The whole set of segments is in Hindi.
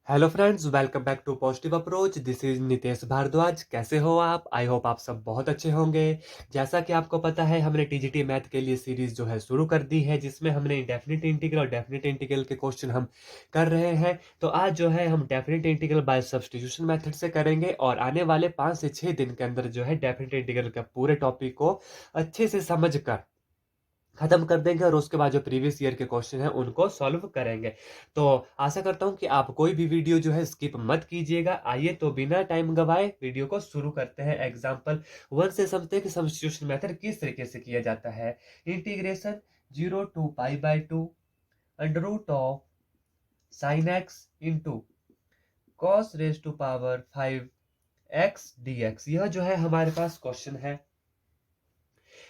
Hello friends, welcome back to positive approach. This is Nitesh Bhardwaj. कैसे हो आप? आई होप आप सब बहुत अच्छे होंगे। जैसा कि आपको पता है, हमने टीजीटी मैथ के लिए सीरीज जो है शुरू कर दी है, जिसमें हमने डेफिनेट इंटीग्रल और डेफिनेट इंटीग्रल के क्वेश्चन हम कर रहे हैं। तो आज जो है हम definite integral by substitution method से करेंगे और आने वाले 5 से 6 दिन के अंदर जो है डेफिनेट इंटीग्रल का पूरे टॉपिक को अच्छे से समझ कर खत्म कर देंगे और उसके बाद जो प्रीवियस ईयर के क्वेश्चन हैं उनको सॉल्व करेंगे। तो आशा करता हूं कि आप कोई भी वीडियो जो है स्किप मत कीजिएगा। आइए तो बिना टाइम गवाए वीडियो को शुरू करते हैं। एग्जांपल 1 से समझते हैं कि सब्स्टिट्यूशन मेथड किस तरीके से किया जाता है। Integration 0 to π/2 under root of sine X into cos raise to power 5x dx। यह जो है हमारे पास क्वेश्चन है।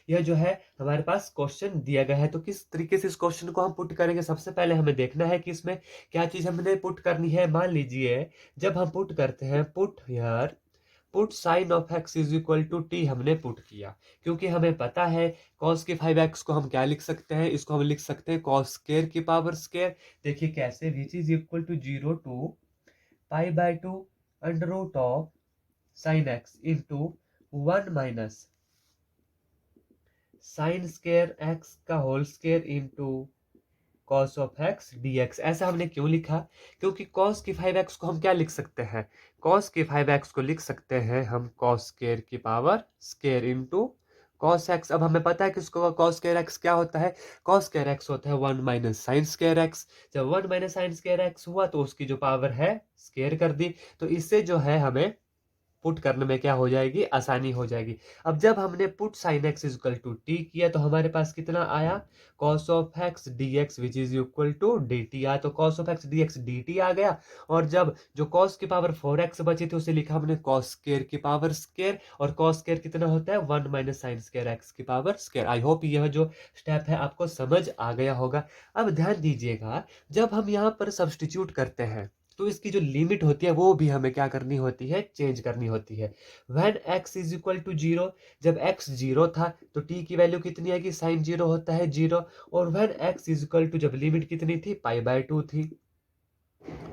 यह जो है हमारे पास क्वेश्चन दिया गया है। तो किस तरीके से इस क्वेश्चन को हम पुट करेंगे, सबसे पहले हमें देखना है कि इसमें क्या चीज हमने पुट करनी है। मान लीजिए जब हम पुट करते हैं, put here put sine of x is equal to t, हमने पुट किया क्योंकि हमें पता है कॉस के 5x को हम क्या लिख सकते हैं, इसको हम लिख सकते हैं कॉस स्केयर की पावर स्केयर। देखिए कैसे, which is equal to 0 to π/2 under root of sine X into 1 - sine square X का whole square into cos of x dx। ऐसा हमने क्यों लिखा? क्योंकि कॉस की 5x को हम क्या लिख सकते हैं, कॉस की 5x को लिख सकते हैं हम कॉस स्केयर की power square into cos x. अब हमें पता है कि उसको कॉस स्केयर एक्स क्या होता है। कॉस स्केयर एक्स होता है 1 - साइन स्केयर एक्स। जब 1 - साइन स्केयर एक्स हुआ तो उसकी जो पावर है स्केयर कर दी। तो इससे जो है हमें पुट करने में क्या हो जाएगी, आसानी हो जाएगी। अब जब हमने put sine x equal to t किया तो हमारे पास कितना आया, cos of x dx which is equal to dt आया। तो cos of x dx dt आ गया। और जब जो कॉस की पावर 4x बची थी उसे लिखा हमने कॉस स्केयर की पावर स्केयर। और कॉस स्केयर कितना होता है, 1 - साइन स्केयर एक्स की पावर स्केयर। आई होप यह जो स्टेप है आपको समझ आ गया होगा। अब ध्यान दीजिएगा, जब हम यहाँ पर सब्सटीट्यूट करते हैं तो इसकी जो लिमिट होती है वो भी हमें क्या करनी होती है, चेंज करनी होती है। When x is equal to 0, जब x 0 था तो t की वैल्यू कितनी आएगी, साइन 0 होता है 0। और when x is equal to, जब लिमिट कितनी थी, π/2 थी,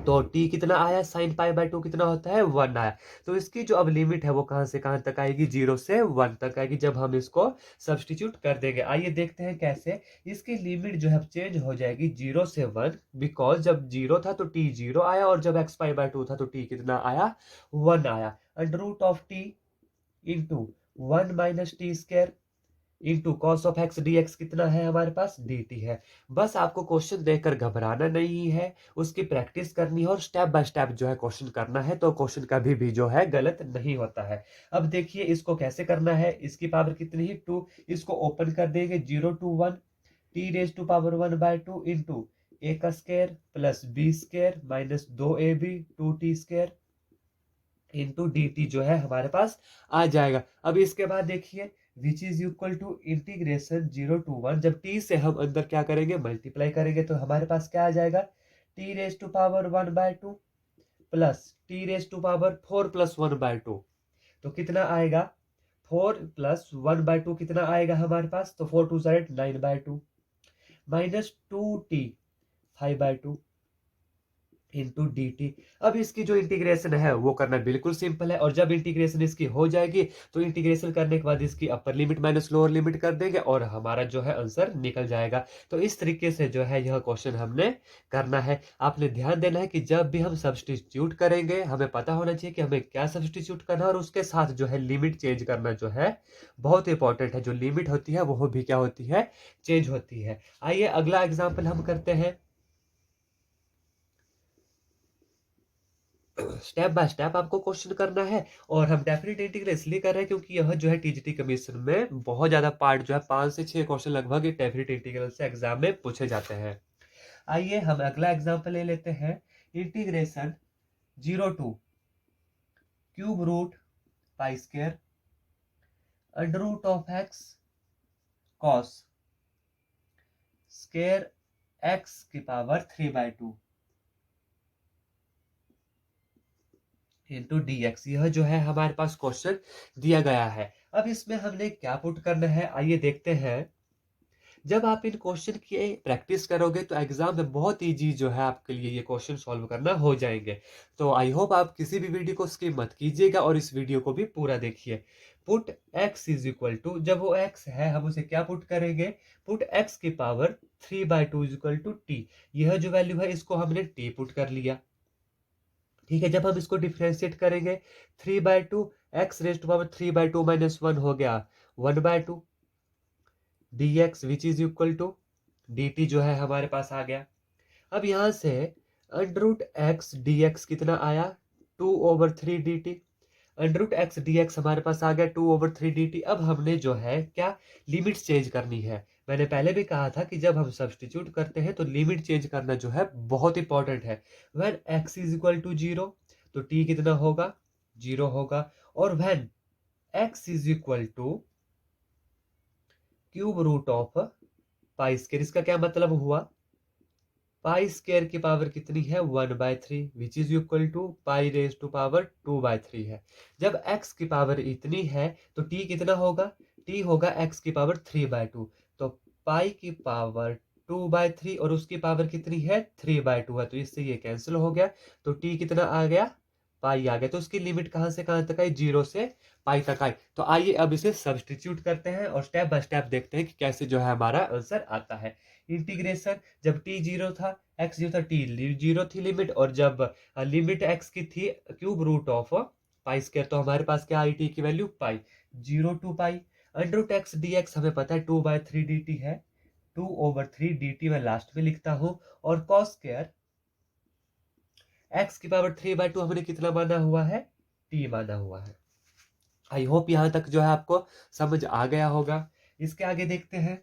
तो t कितना आया, साइन π/2 कितना होता है, 1 आया। तो इसकी जो अब लिमिट है वो कहां से कहां तक आएगी, 0 से 1 तक आएगी जब हम इसको सब्सटीट्यूट कर देंगे। आइए देखते हैं कैसे। इसकी लिमिट जो है चेंज हो जाएगी 0 से 1, बिकॉज जब 0 था तो t 0 आया और जब x π/2 था तो t कितना आया, 1 आया। Under root of t into 1 - t² into cos of x dx कितना है हमारे पास, dt है। बस आपको क्वेश्चन देखकर घबराना नहीं है, उसकी प्रैक्टिस करनी है और स्टेप बाय स्टेप जो है क्वेश्चन करना है। तो क्वेश्चन कभी भी जो है गलत नहीं होता है। अब देखिए इसको कैसे करना है। इसकी पावर कितनी है, 2। इसको ओपन कर देंगे, 0 to 1 t⁻² इंटू a का square plus b square minus 2ab 2t² into D T जो है हमारे पास आ जाएगा। अब इसके बाद देखिए, which is equal to integration 0 to 1, जब टी से हम अंदर क्या करेंगे, मल्टीप्लाई करेंगे तो हमारे पास क्या आ जाएगा, t⁻1/2 प्लस t⁻4+1/2। तो कितना आएगा, 4+1/2 कितना आएगा हमारे पास, तो 4 2 9/2 minus 2t 5/2 into D T. अब इसकी जो इंटीग्रेशन है वो करना बिल्कुल सिंपल है। और जब इंटीग्रेशन इसकी हो जाएगी तो इंटीग्रेशन करने के बाद इसकी अपर लिमिट माइनस लोअर लिमिट कर देंगे और हमारा जो है आंसर निकल जाएगा। तो इस तरीके से जो है यह क्वेश्चन हमने करना है। आपने ध्यान देना है कि जब भी हम सब्सटीट्यूट करेंगे हमें पता होना चाहिए कि हमें क्या सब्सटीट्यूट करना है, और उसके साथ जो है लिमिट चेंज करना जो है बहुत इंपॉर्टेंट है। जो लिमिट होती है वो भी क्या होती है, चेंज होती है। आइए अगला एग्जाम्पल हम करते हैं। स्टेप बाय स्टेप आपको क्वेश्चन करना है। और हम डेफिनेट इंटीग्रल इसलिए कर रहे हैं क्योंकि यह जो है टीजीटी कमीशन में बहुत ज्यादा पार्ट जो है, 5 से 6 क्वेश्चन लगभग डेफिनेट इंटीग्रल से एग्जाम में पूछे जाते हैं। आइए हम अगला एग्जाम्पल ले लेते हैं। Integration 0 to³ under root of x cos square x की पावर 3/2 इंटू dx। यह जो है हमारे पास क्वेश्चन दिया गया है। अब इसमें हमने क्या पुट करना है, आइए देखते हैं। जब आप इन क्वेश्चन की प्रैक्टिस करोगे तो एग्जाम में बहुत ईजी जो है आपके लिए ये क्वेश्चन सॉल्व करना हो जाएंगे। तो आई होप आप किसी भी वीडियो को स्किप मत कीजिएगा और इस वीडियो को भी पूरा देखिए। Put x is equal to, जब वो x है हम उसे क्या पुट करेंगे, पुट x की power 3/2 is equal to t. यह जो वैल्यू है इसको हमने t पुट कर लिया। ठीक है, जब हम इसको डिफ्रेंशिएट करेंगे 3/2, x raise to power 3/2 minus 1 हो गया 1/2 dx which is equal to dt जो है हमारे पास आ गया। अब यहां से under root x d x कितना आया, 2/3 dt। Under root x d x हमारे पास आ गया 2/3 dt। अब हमने जो है क्या, लिमिट चेंज करनी है। मैंने पहले भी कहा था कि जब हम सब्सटीट्यूट करते हैं तो लिमिट चेंज करना जो है बहुत इंपॉर्टेंट है। When x is equal to 0 तो t कितना होगा, 0 होगा। और when x is equal to cube root of pi square, इसका क्या मतलब हुआ, पाई स्क्वायर की पावर कितनी है 1/3 which is equal to pi raise to power 2/3 है। जब x की पावर इतनी है तो t कितना होगा, t होगा x की पावर 3/2। तो पाई की पावर 2/3 और उसकी पावर कितनी है 3/2 है, तो इससे ये कैंसिल हो गया। तो t कितना आ गया, पाई आ गया। तो उसकी लिमिट कहां से कहां तक आई, 0 से पाई तक आई। तो आइए अब इसे सब्सटीट्यूट करते हैं और स्टेप बाय स्टेप देखते हैं कि कैसे जो है हमारा आंसर आता है। इंटीग्रेशन, जब t 0 था, x 0 था, t 0 थी लिमिट, और जब लिमिट x की थी cube root of pi square, तो हमारे पास क्या आई t की value pi, 0 to pi. Under root x d x हमें पता है 2/3 dt है, 2/3 dt मैं लास्ट में लिखता हूं। और कॉस स्क्वायर x की पावर 3/2 हमने कितना माना हुआ है, t माना हुआ है। आई होप यहां तक जो है आपको समझ आ गया होगा। इसके आगे देखते हैं,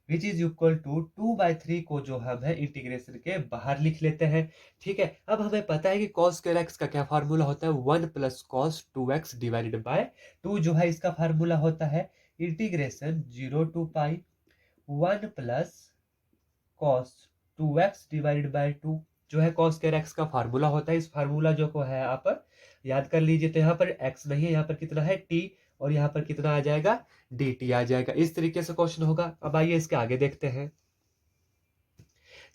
विच इज इक्वल टू 2/3 को जो हम है इंटीग्रेशन के बाहर लिख लेते हैं। ठीक है, अब हमें पता है कि कॉस स्क्वायर एक्स का क्या फार्मूला होता है, 1 plus cos 2x divided by 2 जो है इसका फार्मूला होता है integration 0 to pi 1 plus cos 2x divided by 2 जो है कॉस स्क्वायर एक्स का फार्मूला होता है। इस फार्मूला जो को है आप याद कर लीजिए। तो यहाँ पर x नहीं है, यहाँ पर कितना है t, और यहाँ पर कितना आ जाएगा dt आ जाएगा। इस तरीके से क्वेश्चन होगा। अब आइए इसके आगे देखते हैं।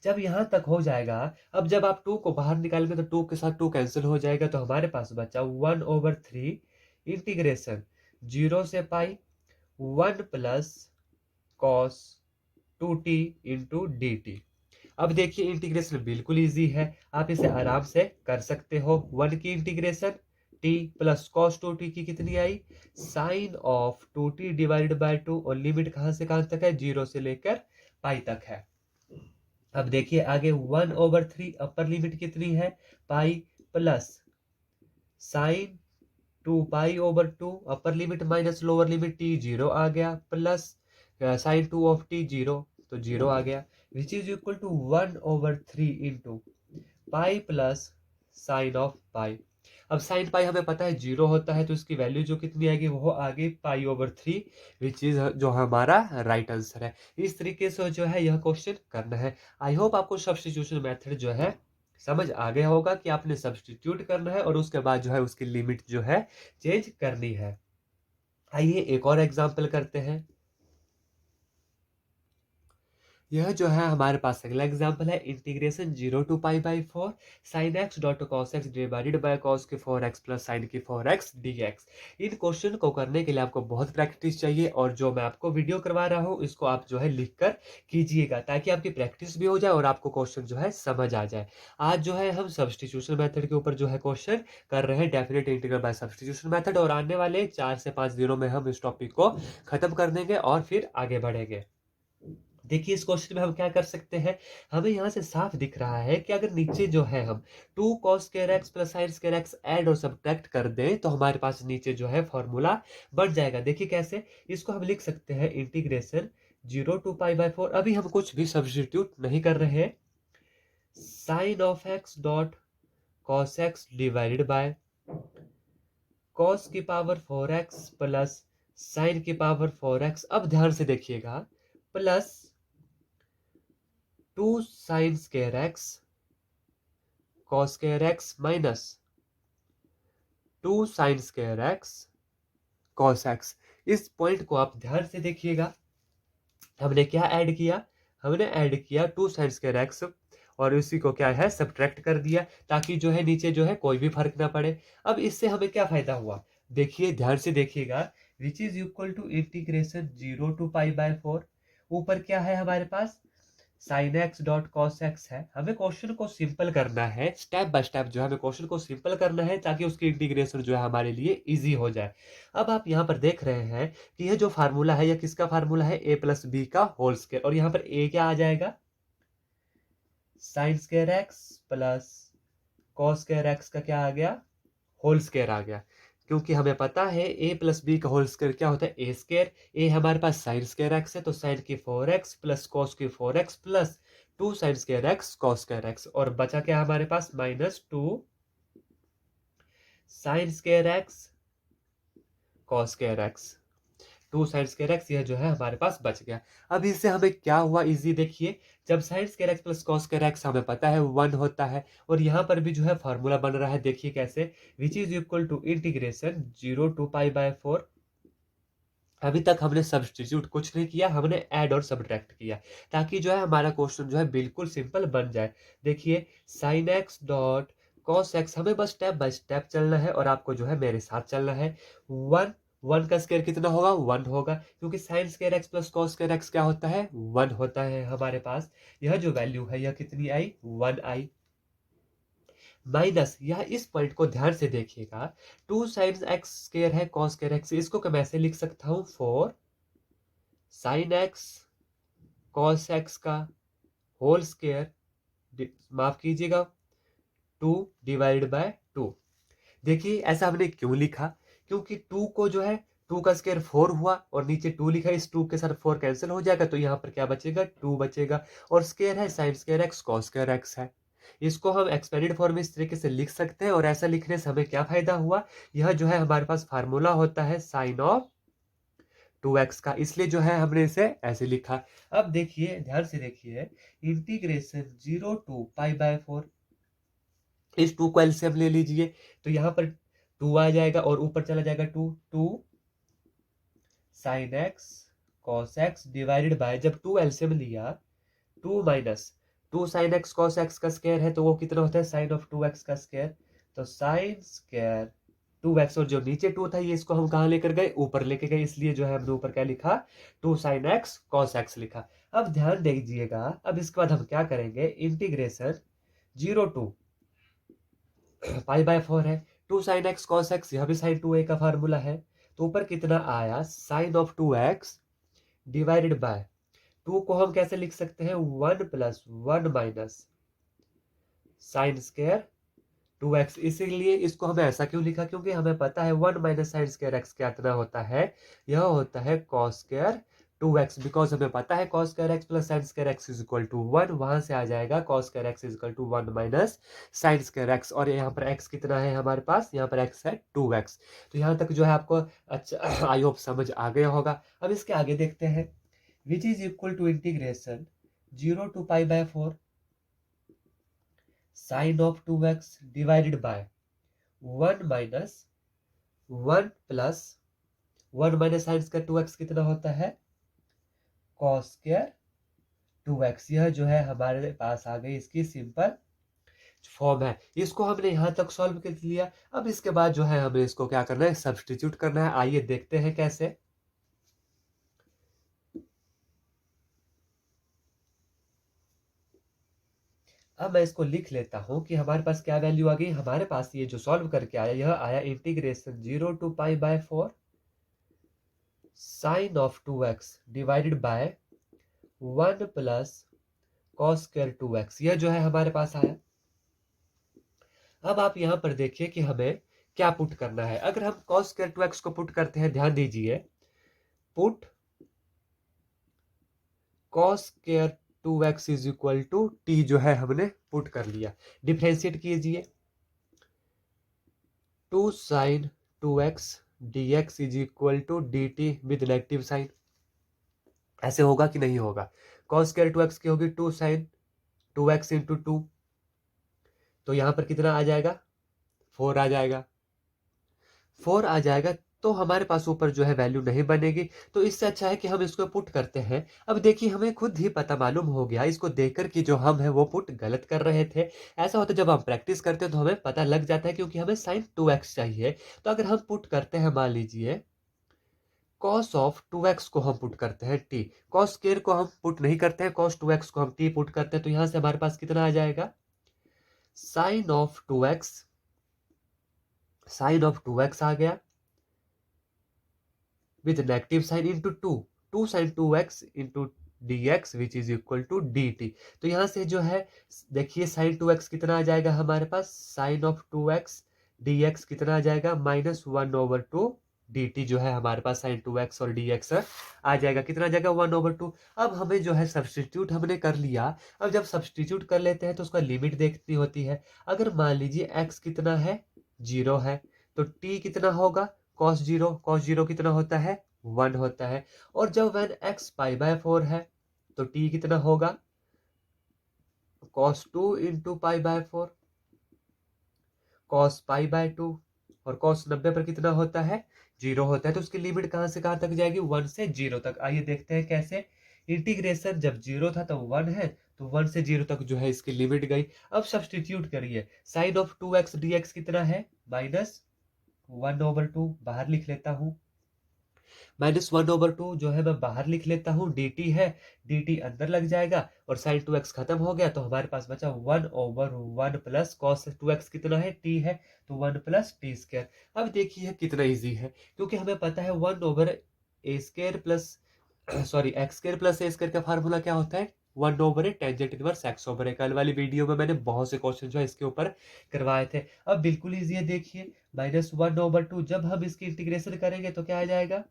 जब यहां तक हो जाएगा, अब जब आप 2 को बाहर निकालेंगे तो 2 के साथ 2 कैंसिल हो जाएगा, तो हमारे पास बचा 1/3 इंटीग्रेशन 0 से पाई 1 plus cos 2t into D T. अब देखिए इंटीग्रेशन बिल्कुल इजी है, आप इसे आराम से कर सकते हो। 1 की integration t plus cos 2t की कितनी आई, sine of 2t divided by 2, और लिमिट कहां से कहां तक है, 0 से लेकर पाई तक है। अब देखिए आगे 1/3 अपर लिमिट कितनी है, pi plus sine 2 pi upper limit minus lower limit t 0 आ गया, प्लस साइन 2 ऑफ t 0, तो 0 आ गया, which is equal to 1/3 into pi plus sine of pi. अब साइन पाई हमें पता है 0 होता है, तो इसकी वैल्यू जो कितनी आएगी वो आगे पाई/3, विच इज जो हमारा राइट आंसर है। इस तरीके से जो है यह क्वेश्चन करना है। आई होप आपको सब्स्टिट्यूशन मेथड जो है समझ आ गया होगा कि आपने सब्स्टिट्यूट करना है और उसके बाद जो है उसकी लिमिट जो है चेंज करनी है। आइए एक और एग्जांपल करते हैं। यह जो है हमारे पास अगला एग्जांपल है, integration 0 to pi by 4 sine x dot cos x divided by cos के 4x प्लस साइन की 4x dx। इन क्वेश्चन को करने के लिए आपको बहुत प्रैक्टिस चाहिए, और जो मैं आपको वीडियो करवा रहा हूँ इसको आप जो है लिख कर कीजिएगा, ताकि आपकी प्रैक्टिस भी हो जाए और आपको क्वेश्चन जो है समझ आ जाए। आज जो है हम सब्स्टिट्यूशन मेथड के ऊपर जो है क्वेश्चन कर रहे हैं, definite integral by substitution method, और आने वाले 4 से 5 दिनों में हम इस टॉपिक को खत्म कर देंगे और फिर आगे बढ़ेंगे। देखिए इस क्वेश्चन में हम क्या कर सकते हैं, हमें यहाँ से साफ दिख रहा है कि अगर नीचे जो है हम 2 cos square x plus sine square x add और सब्ट्रैक्ट कर दें तो हमारे पास नीचे जो है फॉर्मूला बन जाएगा। देखिए कैसे, इसको हम लिख सकते हैं इंटीग्रेशन 0 टू पाई बाय 4, अभी हम कुछ भी सब्स्टिट्यूट नहीं कर रहे हैं, sine of x dot cos x divided by cos की पावर 4x प्लस साइन की पावर 4x। अब ध्यान से देखिएगा, plus 2 sine square x cos square x minus 2 sine square x cos x. इस पॉइंट को आप ध्यान से देखिएगा, हमने क्या ऐड किया, हमने ऐड किया 2 साइन स्क्वायर एक्स और उसी को क्या है सब्ट्रैक्ट कर दिया, ताकि जो है नीचे जो है कोई भी फर्क ना पड़े। अब इससे हमें क्या फायदा हुआ, देखिए ध्यान से देखिएगा, which is equal to integration 0 to π/4। ऊपर क्या है हमारे पास, sine x dot cos X है। हमें क्वेश्चन को सिंपल करना है, स्टेप बाय स्टेप जो है हमें क्वेश्चन को सिंपल करना है, ताकि उसकी इंटीग्रेशन जो है हमारे लिए इजी हो जाए। अब आप यहाँ पर देख रहे हैं कि यह जो फार्मूला है, यह किसका फार्मूला है, a प्लस बी का होल स्क्वायर, और यहाँ पर a क्या आ जाएगा, sign square x plus cos square x का क्या आ गया, होल स्क्वायर आ गया। क्योंकि हमें पता है a प्लस बी का होल स्क्वायर क्या होता है, ए स्क्वायर। ए हमारे पास साइन स्क्वायर एक्स है, तो साइन की 4x प्लस कॉस की 4x plus 2 sine square x cos square x, और बचा क्या हमारे पास, -2 sine square x cos square x, 2 sine square x, यह जो है हमारे पास बच गया। अब इससे हमें क्या हुआ इजी, देखिए जब sign square x plus cos square x हमें पता है 1 होता है, और यहाँ पर भी जो है फॉर्मूला बन रहा है, देखिए कैसे, which is equal to integration 0 to π/4। अभी तक हमने सब्सटीट्यूट कुछ नहीं किया, हमने ऐड और सब्ट्रैक्ट किया, ताकि जो है हमारा क्वेश्चन जो है बिल्कुल सिंपल बन जाए। देखिए sine x dot cos x, हमें बस स्टेप बाय स्टेप चलना है, और आपको जो है मेरे साथ चलना है। 1 1 का स्क्वायर कितना होगा, 1 होगा, क्योंकि sign square x plus cos square x क्या होता है, 1 होता है हमारे पास। यह जो वैल्यू है यह कितनी आई, 1 आई, माइनस यह इस पॉइंट को ध्यान से देखिएगा, 2 साइन एक्स स्क्वायर है कॉस स्क्वायर एक्स, इसको मैं ऐसे लिख सकता हूँ 4 साइन एक्स कॉस एक्स का होल स्क्वायर, माफ कीजिएगा 2 डिवाइडेड बाय 2। देखिए ऐसा हमने क्यों लिखा, क्योंकि 2 को जो है 2 का स्क्वायर 4 हुआ, और नीचे 2 लिखा है, इस 2 के साथ 4 कैंसिल हो जाएगा, तो यहाँ पर क्या बचेगा, 2 बचेगा, और स्क्वायर है sign square x cos square x है। इसको हम एक्सपेंडेड फॉर्म में इस तरीके से लिख सकते हैं, और ऐसा लिखने से हमें क्या फायदा हुआ, यह जो है हमारे पास फार्मूला होता है साइन ऑफ 2x का, इसलिए जो है हमने इसे ऐसे लिखा। अब देखिए ध्यान से देखिए, इंटीग्रेशन 0 to π/4, इस 2 को एलसीएम ले लीजिए, तो यहाँ पर 2 आ जाएगा, और ऊपर चला जाएगा 2 sine x cos x divided bye, जब 2 एलसीएम लिया, 2 minus 2 sine x cos x का स्क्वायर है, तो वो कितना होता है, साइन ऑफ 2x का स्क्वायर, तो साइन स्क्वायर 2x, और जो नीचे 2 था ये इसको हम कहाँ लेकर गए, ऊपर लेके गए, इसलिए जो है हमने ऊपर क्या लिखा, 2 साइन एक्स कॉस एक्स लिखा। अब ध्यान दीजिएगा, अब इसके बाद हम क्या करेंगे, इंटीग्रेशन 0 to π/4 है, 2 साइन एक्स कॉस एक्स, यह भी साइन 2a का फार्मूला है, तो ऊपर कितना आया, sign of 2x divided by 2 को हम कैसे लिख सकते हैं, 1 + 1 माइनस साइन स्क्वायर 2x, इसीलिए इसको हमें ऐसा क्यों लिखा, क्योंकि हमें पता है 1 माइनस साइन स्क्वायर एक्स कितना होता है, यह होता है कॉस स्क्वायर 2x, बिकॉज हमें पता है cos square x plus sine square x is equal to 1, वहां से आ जाएगा cos square x is equal to 1 minus sine square x, और यहाँ पर x कितना है हमारे पास, यहाँ पर x है 2x। तो यहाँ तक जो है आपको अच्छा आई होप समझ आ गया होगा। अब इसके आगे देखते हैं, which is equal to integration 0 to π/4 sine of 2x divided by 1 minus 1 plus 1 minus sine square 2x कितना होता है, कॉस स्क्वायर 2x। यह जो है हमारे पास आ गई इसकी सिंपल फॉर्म है, इसको हमने यहां तक सॉल्व कर लिया। अब इसके बाद जो है हमें इसको क्या करना है, सब्स्टिट्यूट करना है, आइए देखते हैं कैसे। अब मैं इसको लिख लेता हूं कि हमारे पास क्या वैल्यू आ गई, हमारे पास ये जो सॉल्व करके आया, यह आया integration 0 to π/4 sine of 2x divided by 1 plus cos square 2x, यह जो है हमारे पास आया। अब आप यहां पर देखिए कि हमें क्या पुट करना है, अगर हम कॉस स्क्वायर 2x को पुट करते हैं, ध्यान दीजिए, put cos square 2x is equal to t, जो है हमने पुट कर लिया, डिफ्रेंशिएट कीजिए, 2 sine 2x dx is equal to dt with negative sign, ऐसे होगा कि नहीं होगा, कॉस स्क्वायर 2x की होगी 2 साइन 2x इंटू 2, तो यहां पर कितना आ जाएगा, 4 आ जाएगा, 4 आ जाएगा, तो हमारे पास ऊपर जो है वैल्यू नहीं बनेगी। तो इससे अच्छा है कि हम इसको पुट करते हैं। अब देखिए हमें खुद ही पता मालूम हो गया इसको देखकर कि जो हम है वो पुट गलत कर रहे थे। ऐसा होता है जब हम प्रैक्टिस करते हैं तो हमें पता लग जाता है, क्योंकि हमें sin 2x चाहिए। तो अगर हम पुट करते हैं, मान लीजिए cos ऑफ 2x को हम पुट करते हैं t, cos स्क्वायर को हम पुट नहीं करते हैं, cos 2x को हम t पुट करते हैं, तो यहां से हमारे पास कितना आ जाएगा, sin of 2x, sin of 2x आ गया with negative sign into 2 sin 2x into dx which is equal to dt। तो यहां से जो है देखिए sin 2x कितना आ जाएगा हमारे पास, sin of 2x dx कितना आ जाएगा, -1/2 dt जो है हमारे पास sin 2x और dx आ जाएगा, कितना आ जाएगा 1/2। अब हमें जो है सब्सटीट्यूट हमने कर लिया। अब जब सब्सटीट्यूट कर लेते हैं तो उसका लिमिट देखनी होती है। अगर मान लीजिए x कितना है, 0 है, तो t कितना होगा, cos 0 कितना होता है, 1 होता है। और जब when x π/4 है तो t कितना होगा, cos 2 into π/4, cos π/2, और cos 90 पर कितना होता है, 0 होता है। तो उसकी लिमिट कहां से कहां तक जाएगी, 1 से 0 तक। आइए देखते हैं कैसे। इंटीग्रेशन जब 0 था तो 1 है, तो 1 से 0 तक जो है इसकी लिमिट गई। अब सब्सटीट्यूट करिए, साइन ऑफ 2x dx कितना है, -1/2, बाहर लिख लेता हूं, -1/2 जो है मैं बाहर लिख लेता हूँ, dt है, dt अंदर लग जाएगा, और sin 2x खत्म हो गया, तो हमारे पास बचा 1/1 प्लस cos 2x कितना है, t है, तो 1 प्लस टी स्क्वायर। अब देखिए कितना इजी है, क्योंकि हमें पता है 1/a² plus sorry x² plus a² का फार्मूला क्या होता है, 1/a टेंजेंट इनवर्स x/a। कल वाली वीडियो में मैंने बहुत से क्वेश्चन जो है इसके ऊपर करवाए थे। अब बिल्कुल इजी है, देखिए -1/2, जब हम इसकी इंटीग्रेशन करेंगे तो क्या आ जाएगा,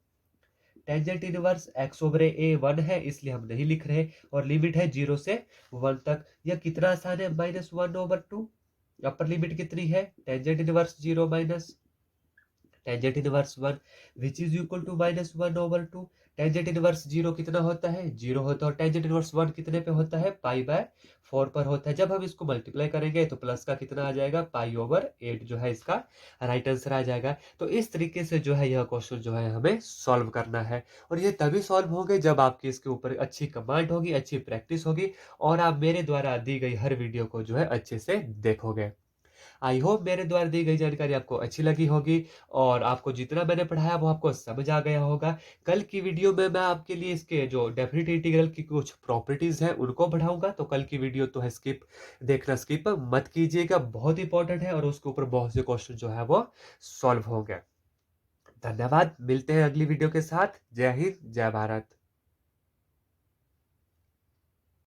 टेंजेंट इनवर्स x/a 1 है, इसलिए हम नहीं लिख रहे, और लिमिट है 0 से 1 तक। यह कितना आसान है, -1/2। अपर लिमिट कितनी है, tangent inverse 0 minus tangent inverse 1 which is equal to -1/2। Tangent inverse 0 कितना होता है, 0 होता है, और टेंजेंट इनवर्स 1 कितने पे होता है, π/4 पर होता है। जब हम इसको मल्टीप्लाई करेंगे तो प्लस का कितना आ जाएगा, π/8 जो है इसका राइट आंसर आ जाएगा। तो इस तरीके से जो है यह क्वेश्चन जो है हमें सॉल्व करना है, और ये तभी सॉल्व होंगे जब आपकी इसके ऊपर अच्छी कमांड होगी, अच्छी प्रैक्टिस होगी, और आप मेरे द्वारा दी गई हर वीडियो को जो है अच्छे से देखोगे। आई होप मेरे द्वारा दी गई जानकारी आपको अच्छी लगी होगी, और आपको जितना मैंने पढ़ाया वो आपको समझ आ गया होगा। कल की वीडियो में मैं आपके लिए इसके जो डेफिनेट इंटीग्रल की कुछ प्रॉपर्टीज हैं उनको बढ़ाऊंगा, तो कल की वीडियो तो है स्किप देखना, स्किप मत कीजिएगा, बहुत इंपॉर्टेंट है, और उसके ऊपर बहुत से क्वेश्चन जो है वो सॉल्व होंगे। धन्यवाद, मिलते हैं अगली वीडियो के साथ। जय हिंद, जय भारत।